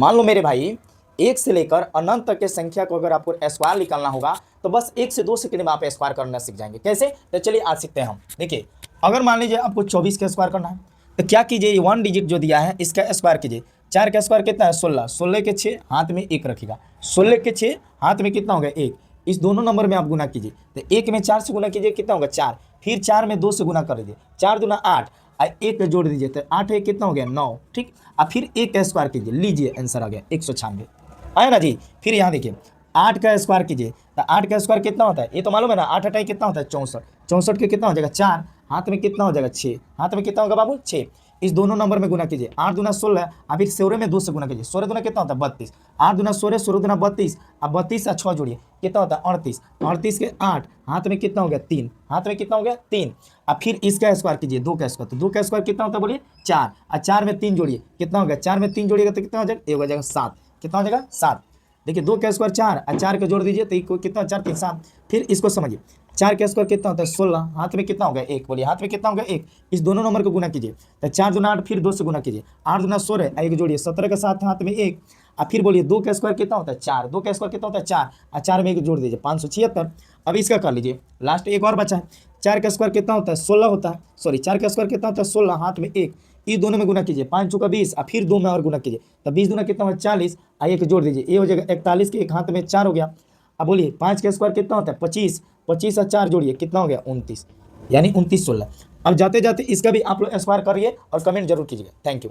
मान लो मेरे भाई 1 से लेकर अनंत तक के संख्या को अगर आपको स्क्वायर निकालना होगा तो बस 1 से 2 सेकंड में आप स्क्वायर करना सीख जाएंगे। कैसे? तो चलिए आज सीखते हैं हम। देखिए, अगर मान लीजिए आपको 24 का स्क्वायर करना है तो क्या कीजिए, 1 डिजिट जो दिया है इसका स्क्वायर कीजिए। 4 का स्क्वायर कितना है? 16। 16 के 6 हाथ में 1 रखिएगा। 16 के 6 हाथ में कितना होगा? 1। इस दोनों नंबर में आप गुना कीजिए। तो 1 में 4 से गुना कीजिए, कितना होगा? 4। फिर 4 में 2 से गुना कर दीजिए, 4 दूना 8, 1 जोड़ दीजिए तो 8 है कितना हो गया? 9। ठीक, अब फिर 1 का स्क्वायर कीजिए, लीजिए आंसर आ गया 196। आया ना जी। फिर यहाँ देखिए 8 का स्क्वायर कीजिए तो 8 का स्क्वायर कितना होता है? ये तो मालूम है ना, 8 8 कितना होता है? 64। 64 के कितना हो जाएगा? 4। हाथ में कितना हो जाएगा? 6। हाथ में कितना होगा बाबू? 6। इस दोनों नंबर में गुना कीजिए। 8 दूना 16, अब फिर 16 में 2 से गुना कीजिए। 16 दूना कितना होता है? 32। 8 दूना 16, 16 दूना 32, अब 32 से 6 जोड़िए, कितना होता है? 38। 38 के 8, हाथ में कितना हो गया? 3। हाथ में कितना हो गया? 3। अब फिर इसका स्क्वायर कीजिए, 2 का स्क्वायर, तो 2 का स्क्वायर कितना होता है? बोलिए 4। और 4 में 3 जोड़िए, कितना हो गया? 4 में 3 जोड़िएगा तो कितना हो जाएगा? ये हो जाएगा 7। कितना हो जाएगा? 7। देखिए 2 का स्क्वायर 4 और 4 का जोड़ दीजिए तो कितना? 4 3 7। फिर इसको समझिए, 4 का स्क्वायर कितना होता है? 16। हाथ में कितना हो गया? 1। बोलिए हाथ में कितना हो गया? 1। इस दोनों नंबर को गुना कीजिए तो 4 दूना 8, फिर 2 से गुना कीजिए। 8 दूना 16, 1 जोड़िए, 17 के साथ हाथ में 1। और फिर बोलिए 2 का स्क्वायर कितना होता है? 4। 2 का स्क्वायर कितना होता है? 4, और 4 में 1 जोड़ दीजिए, 576। अब इसका कर लीजिए, लास्ट एक और बचा है। 4 का स्क्वायर कितना होता है? 16 होता है। सॉरी, 4 का स्क्वायर कितना होता है? 16, हाथ में 1। ये दोनों में गुना कीजिए, 5 चौका 20, और फिर 2 में और गुना कीजिए तो 20 दूना कितना हो? 40, और 1 जोड़ दीजिए, ये हो जाएगा 41 के, एक हाथ में 4 हो गया। अब बोलिए 5 का स्क्वायर कितना होता है? 25। 25 और 4 जोड़िए, कितना हो गया? 29, यानी 29 16। अब जाते जाते इसका भी आप लोग स्क्वायर करिए और कमेंट जरूर कीजिएगा। Thank you.